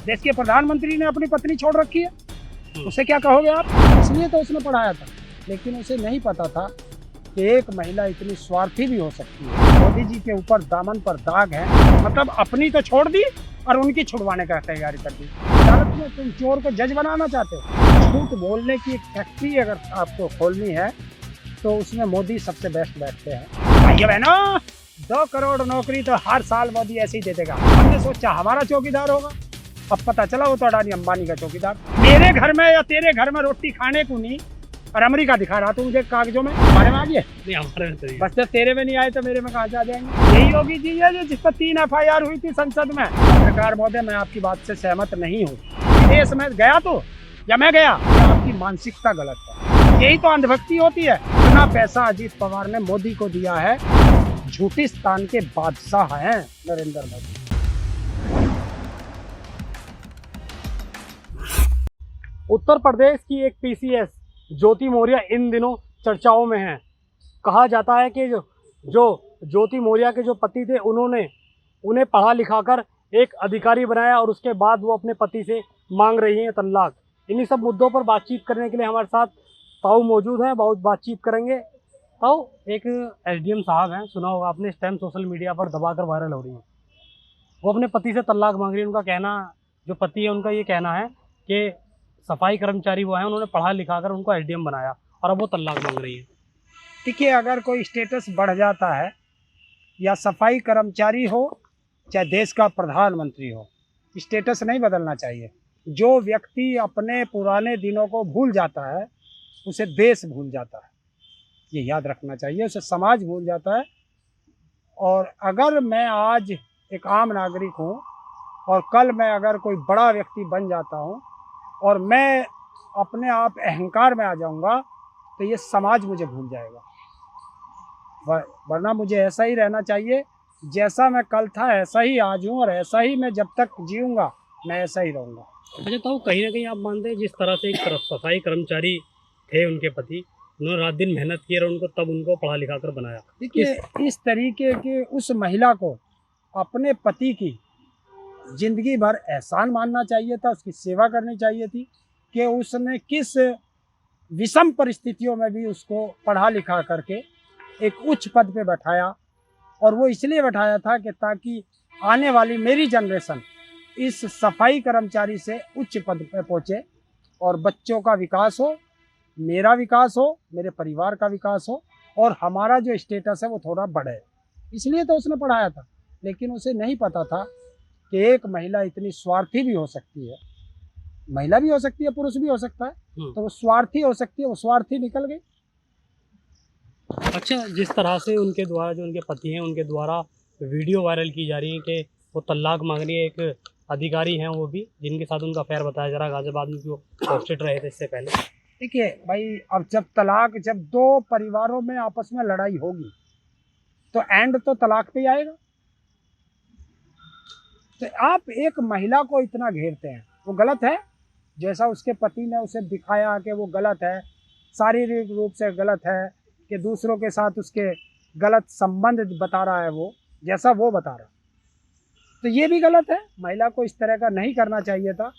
देश के प्रधानमंत्री ने अपनी पत्नी छोड़ रखी है, उसे क्या कहोगे आप? इसलिए तो उसने पढ़ाया था, लेकिन उसे नहीं पता था कि एक महिला इतनी स्वार्थी भी हो सकती है। मोदी जी के ऊपर दामन पर दाग है, मतलब अपनी तो छोड़ दी और उनकी छुड़वाने का तैयारी कर दी। अदालत में तुम चोर को जज बनाना चाहते हो। झूठ बोलने की एक फैक्ट्री अगर आपको खोलनी है तो उसमें मोदी सबसे बेस्ट बैठते हैं। भाइयों बहनों, 2 करोड़ नौकरी तो हर साल मोदी ऐसे ही दे देगा। हमने सोचा हमारा चौकीदार होगा, अब पता चला वो तो अडानी अंबानी का चौकीदार। मेरे घर में या तेरे घर में रोटी खाने को नहीं, और अमेरिका दिखा रहा तू मुझे कागजों में। हमारे में आ गए नहीं, हमारे में तो बस, जब तेरे में नहीं आए तो मेरे में कहाँ से आ जाएंगे? यही योगी जी है जो जिस पर 3 FIR हुई थी संसद में। सरकार महोदय, मैं आपकी बात से सहमत नहीं हूँ। विदेश में गया तो या मैं गया, आपकी मानसिकता गलत है। यही तो अंधभक्ति होती है। इतना पैसा अजीत पवार ने मोदी को दिया है, झूठिस्तान के बादशाह हैं नरेंद्र मोदी। उत्तर प्रदेश की एक PCS ज्योति मौर्य इन दिनों चर्चाओं में है। कहा जाता है कि जो ज्योति मौर्य के जो पति थे, उन्हें पढ़ा लिखाकर एक अधिकारी बनाया और उसके बाद वो अपने पति से मांग रही हैं तलाक। इन्हीं सब मुद्दों पर बातचीत करने के लिए हमारे साथ ताऊ मौजूद हैं। बहुत बातचीत करेंगे। ताऊ, एक SDM साहब हैं, सुना होगा आपने, इस टाइम सोशल मीडिया पर दबाकर वायरल हो रही हैं। वो अपने पति से तलाक मांग रही है। उनका कहना, जो पति है उनका ये कहना है कि सफाई कर्मचारी वो हैं, उन्होंने पढ़ा लिखा कर उनको SDM बनाया और अब वो तलाक मांग रही है। देखिए, अगर कोई स्टेटस बढ़ जाता है, या सफाई कर्मचारी हो चाहे देश का प्रधानमंत्री हो, स्टेटस नहीं बदलना चाहिए। जो व्यक्ति अपने पुराने दिनों को भूल जाता है उसे देश भूल जाता है, ये याद रखना चाहिए। उसे समाज भूल जाता है। और अगर मैं आज एक आम नागरिक हूँ और कल मैं अगर कोई बड़ा व्यक्ति बन जाता हूँ और मैं अपने आप अहंकार में आ जाऊंगा तो ये समाज मुझे भूल जाएगा। वरना मुझे ऐसा ही रहना चाहिए, जैसा मैं कल था ऐसा ही आज हूँ, और ऐसा ही मैं जब तक जीऊँगा मैं ऐसा ही रहूँगा। अच्छा ताऊ, कहीं ना कहीं आप मानते हैं जिस तरह से एक सफाई कर्मचारी थे उनके पति, उन्होंने रात दिन मेहनत की और उनको पढ़ा लिखा कर बनाया। देखिए, इस तरीके के उस महिला को अपने पति की जिंदगी भर एहसान मानना चाहिए था, उसकी सेवा करनी चाहिए थी कि उसने किस विषम परिस्थितियों में भी उसको पढ़ा लिखा करके एक उच्च पद पे बैठाया। और वो इसलिए बैठाया था कि ताकि आने वाली मेरी जनरेशन इस सफाई कर्मचारी से उच्च पद पे पहुँचे और बच्चों का विकास हो, मेरा विकास हो, मेरे परिवार का विकास हो, और हमारा जो स्टेटस है वो थोड़ा बढ़े। इसलिए तो उसने पढ़ाया था। लेकिन उसे नहीं पता था कि एक महिला इतनी स्वार्थी भी हो सकती है। महिला भी हो सकती है, पुरुष भी हो सकता है, तो वो स्वार्थी हो सकती है। वो स्वार्थी निकल गई। अच्छा, जिस तरह से उनके द्वारा, जो उनके पति हैं, उनके द्वारा वीडियो वायरल की जा रही है कि वो तलाक मांग रही है, एक अधिकारी हैं वो भी, जिनके साथ उनका अफेयर बताया जा रहा है, गाजियाबाद में जो पोस्टेड रहे थे इससे पहले। देखिए भाई, अब जब 2 परिवारों में आपस में लड़ाई होगी तो एंड तो तलाक पे ही आएगा। तो आप एक महिला को इतना घेरते हैं, वो गलत है। जैसा उसके पति ने उसे दिखाया कि वो गलत है, शारीरिक रूप से गलत है, कि दूसरों के साथ उसके गलत संबंध बता रहा है, वो जैसा वो बता रहा, तो ये भी गलत है। महिला को इस तरह का नहीं करना चाहिए था।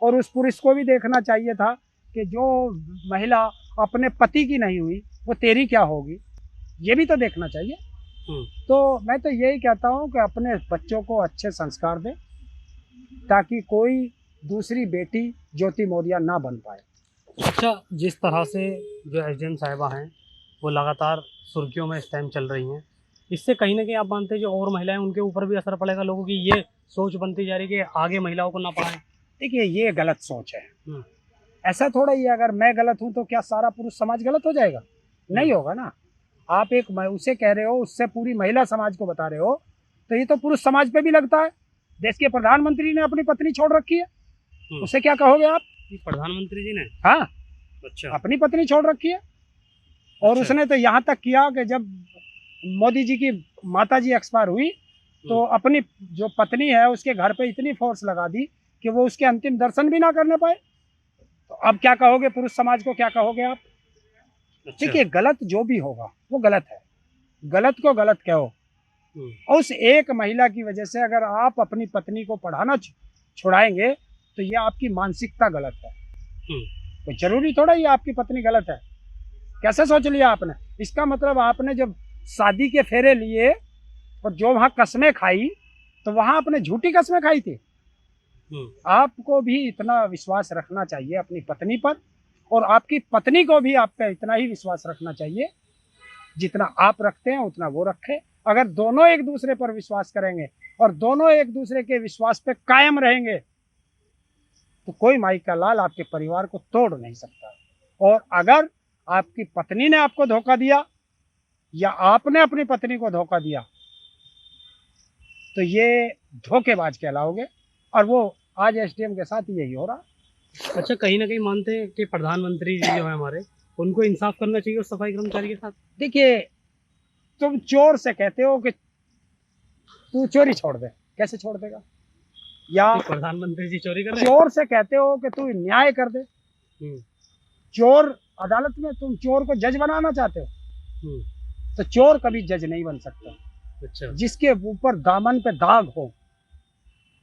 और उस पुरुष को भी देखना चाहिए था कि जो महिला अपने पति की नहीं हुई वो तेरी क्या होगी, ये भी तो देखना चाहिए। तो मैं तो यही कहता हूँ कि अपने बच्चों को अच्छे संस्कार दें ताकि कोई दूसरी बेटी ज्योति मौर्य ना बन पाए। अच्छा, जिस तरह से जो SDM साहिबा हैं वो लगातार सुर्खियों में इस टाइम चल रही हैं, इससे कहीं ना कहीं आप मानते हैं जो और महिलाएं उनके ऊपर भी असर पड़ेगा? लोगों की ये सोच बनती जा रही है कि आगे महिलाओं को ना पढ़ाएं। देखिए, ये गलत सोच है। ऐसा थोड़ा ही है, अगर मैं गलत हूँ तो क्या सारा पुरुष समाज गलत हो जाएगा? नहीं होगा ना। आप एक उसे कह रहे हो, उससे पूरी महिला समाज को बता रहे हो, तो ये तो पुरुष समाज पे भी लगता है। देश के प्रधानमंत्री ने अपनी पत्नी छोड़ रखी है, उसे क्या कहोगे आप? प्रधानमंत्री जी ने? हाँ, अच्छा, अपनी पत्नी छोड़ रखी है। और उसने तो यहाँ तक किया कि जब मोदी जी की माता जी एक्सपायर हुई तो अपनी जो पत्नी है उसके घर पे इतनी फोर्स लगा दी कि वो उसके अंतिम दर्शन भी ना करने पाए। तो अब क्या कहोगे पुरुष समाज को, क्या कहोगे आप? अच्छा। देखिए, गलत जो भी होगा वो गलत है, गलत को गलत कहो। उस एक महिला की वजह से अगर आप अपनी पत्नी को पढ़ाना छुड़ाएंगे तो ये आपकी मानसिकता गलत है। हम्म। कोई जरूरी थोड़ा ये आपकी पत्नी गलत है। कैसे सोच लिया आपने? इसका मतलब आपने जब शादी के फेरे लिए और जो वहाँ कस्में खाई तो वहाँ आपने झूठी कस्में खाई थी। आपको भी इतना विश्वास रखना चाहिए अपनी पत्नी पर, और आपकी पत्नी को भी आप पे इतना ही विश्वास रखना चाहिए जितना आप रखते हैं उतना वो रखे। अगर दोनों एक दूसरे पर विश्वास करेंगे और दोनों एक दूसरे के विश्वास पे कायम रहेंगे तो कोई माई का लाल आपके परिवार को तोड़ नहीं सकता। और अगर आपकी पत्नी ने आपको धोखा दिया या आपने अपनी पत्नी को धोखा दिया तो ये धोखेबाज कहलाओगे, और वो आज एसडीएम के साथ यही हो रहा। अच्छा, कहीं ना कहीं मानते हैं कि प्रधानमंत्री जी जो है हमारे, उनको इंसाफ करना चाहिए उस सफाई कर्मचारी के साथ। देखिए, तुम चोर से कहते हो कि तू चोरी छोड़ दे, कैसे छोड़ देगा? या प्रधानमंत्री जी चोरी कर रहे हैं। चोर से कहते हो कि तू न्याय कर दे। चोर अदालत में, तुम चोर को जज बनाना चाहते हो तो चोर कभी जज नहीं बन सकता। अच्छा। जिसके ऊपर दामन पे दाग हो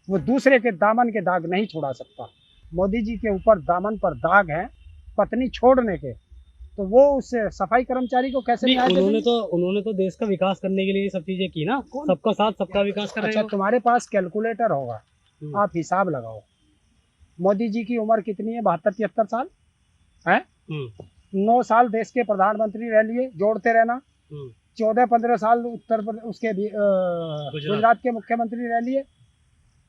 वो दूसरे के दामन के दाग नहीं छुड़ा सकता। मोदी जी के ऊपर दामन पर दाग है पत्नी छोड़ने के, तो वो उस सफाई कर्मचारी को कैसे न्याय दे देंगे? उन्होंने तो देश का विकास करने के लिए ये सब चीजें की ना। सबका साथ सबका विकास कर रहे अच्छा, हो। तुम्हारे पास कैलकुलेटर होगा, आप हिसाब लगाओ। मोदी जी की उम्र कितनी है? 72-73 साल है। 9 साल देश के प्रधानमंत्री रह लिए, जोड़ते रहना। 14-15 साल उत्तर प्रदेश उसके गुजरात के मुख्यमंत्री रह लिए,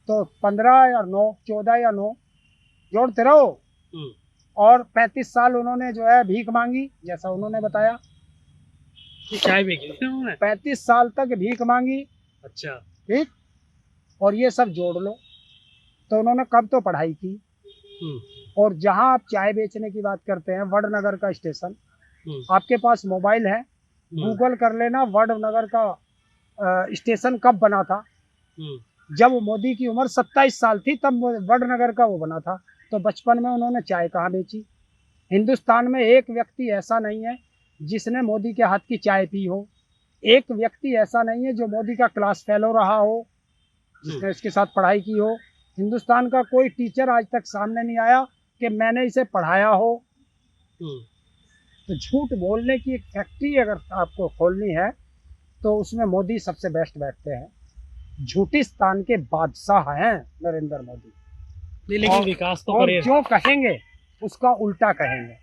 तो 15 या 9, 14 या 9 जोड़ते रहो। और 35 साल उन्होंने जो है भीख मांगी, जैसा उन्होंने बताया। चाय भी की उन्होंने 35 साल तक भीख मांगी। अच्छा। ठीक, और ये सब जोड़ लो तो उन्होंने कब तो पढ़ाई की। और जहां आप चाय बेचने की बात करते हैं, वडनगर का स्टेशन, आपके पास मोबाइल है, गूगल कर लेना वडनगर का स्टेशन कब बना था। जब मोदी की उम्र 27 साल थी तब वडनगर का वो बना था। तो बचपन में उन्होंने चाय कहाँ बेची? हिंदुस्तान में एक व्यक्ति ऐसा नहीं है जिसने मोदी के हाथ की चाय पी हो। एक व्यक्ति ऐसा नहीं है जो मोदी का क्लास फेलो रहा हो, जिसने उसके साथ पढ़ाई की हो। हिंदुस्तान का कोई टीचर आज तक सामने नहीं आया कि मैंने इसे पढ़ाया हो। तो झूठ बोलने की एक फैक्ट्री अगर आपको खोलनी है तो उसमें मोदी सबसे बेस्ट बैठते हैं। झूठिस्तान के बादशाह हैं नरेंद्र मोदी। लेकिन विकास तो और जो कहेंगे उसका उल्टा कहेंगे।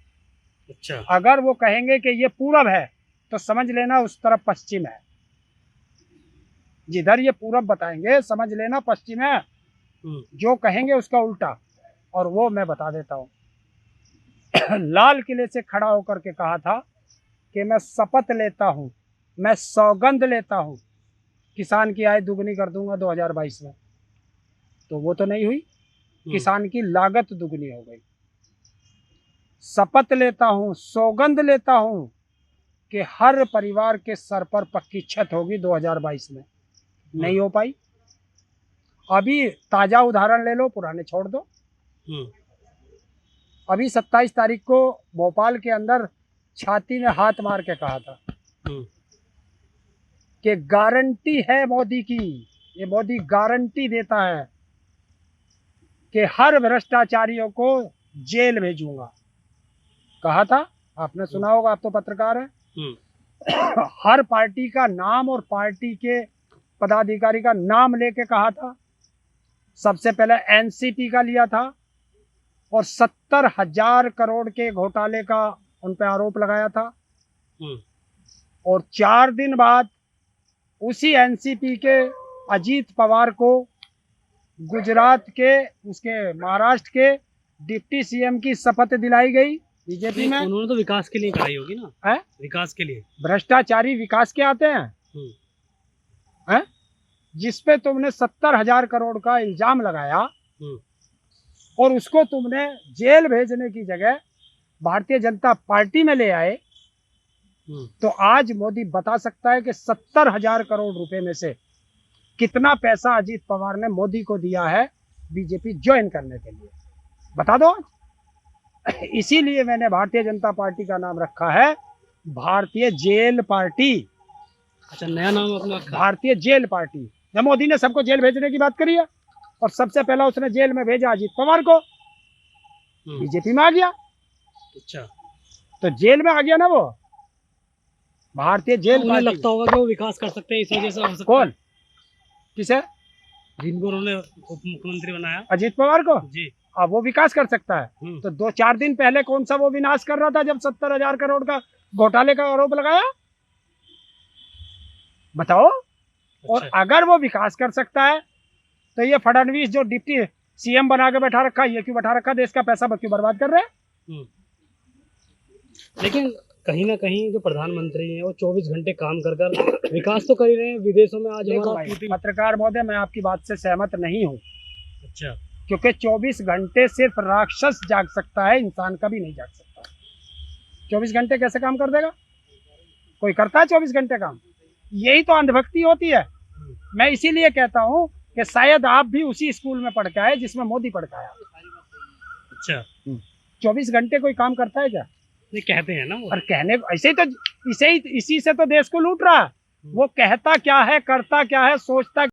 अच्छा। अगर वो कहेंगे कि ये पूरब है तो समझ लेना उस तरफ पश्चिम है। जिधर ये पूरब बताएंगे समझ लेना पश्चिम है। जो कहेंगे उसका उल्टा। और वो मैं बता देता हूँ। लाल किले से खड़ा होकर के कहा था कि मैं शपथ लेता हूँ, मैं सौगंध लेता हूँ, किसान की आय दुगनी कर दूंगा 2022 में। तो वो तो नहीं हुई। किसान की लागत दुगनी हो गई। शपथ लेता हूँ, सौगंध लेता हूँ कि हर परिवार के सर पर पक्की छत होगी 2022 में। नहीं हो पाई। अभी ताजा उदाहरण ले लो, पुराने छोड़ दो। अभी 27 तारीख को भोपाल के अंदर छाती में हाथ मार के कहा था कि गारंटी है मोदी की, ये मोदी गारंटी देता है कि हर भ्रष्टाचारियों को जेल भेजूंगा। कहा था, आपने सुना होगा, आप तो पत्रकार हैं। हर पार्टी का नाम और पार्टी के पदाधिकारी का नाम लेके कहा था। सबसे पहले एनसीपी का लिया था और 70,000 करोड़ के घोटाले का उन पे आरोप लगाया था। और 4 दिन बाद उसी एनसीपी के अजीत पवार को गुजरात के, उसके महाराष्ट्र के डिप्टी सीएम की शपथ दिलाई गई बीजेपी में। उन्होंने तो विकास के लिए कराई होगी ना। है विकास के लिए। भ्रष्टाचारी विकास के आते हैं। है जिसपे तुमने 70,000 करोड़ का इल्जाम लगाया और उसको तुमने जेल भेजने की जगह भारतीय जनता पार्टी में ले आए। तो आज मोदी बता सकता है कि 70,000 करोड़ रुपए में से कितना पैसा अजीत पवार ने मोदी को दिया है बीजेपी ज्वाइन करने के लिए, बता दो। इसीलिए मैंने भारतीय जनता पार्टी का नाम रखा है भारतीय जेल पार्टी। अच्छा, नया नाम अपना भारतीय जेल पार्टी। जब मोदी ने सबको जेल भेजने की बात करी है और सबसे पहला उसने जेल में भेजा अजीत पवार को, बीजेपी में आ गया। अच्छा, तो जेल में आ गया ना वो, भारतीय जेल उन्हें पार्टी। लगता होगा कि वो विकास कर सकते हैं, इस वजह से हो सकता कौन? है। किसे? जिनको उन्होंने उप मुख्यमंत्री बनाया। अजीत पवार को। जी। अब वो विकास कर सकता है। तो 2-4 दिन पहले कौन सा वो विनाश कर रहा था जब 70,000 करोड़ का घोटाले का आरोप लगाया? बताओ। और अच्छा। अगर वो विकास कर सकता है तो ये फडणवीस जो डिप्टी सीएम बना के बैठा रखा है, ये क्यों बैठा रखा? देश का पैसा क्यों बर्बाद कर रहे हैं? लेकिन कहीं ना कहीं जो प्रधानमंत्री हैं वो 24 घंटे काम कर कर विकास तो कर ही रहे हैं। विदेशों में आज देखो हमारा भाई, पत्रकार महोदय, मैं आपकी बात से सहमत नहीं हूँ, अच्छा, क्योंकि 24 घंटे सिर्फ राक्षस जाग सकता है, इंसान कभी नहीं जाग सकता। 24 घंटे कैसे काम कर देगा? कोई करता है 24 घंटे काम? यही तो अंधभक्ति होती है। मैं इसीलिए कहता हूँ कि शायद आप भी उसी स्कूल में पढ़ के आए जिसमें मोदी पढ़ के आया। अच्छा, 24 घंटे कोई काम करता है क्या? ये कहते हैं ना वो। और कहने ऐसे ही तो इसी से तो देश को लूट रहा है। वो कहता क्या है, करता क्या है, सोचता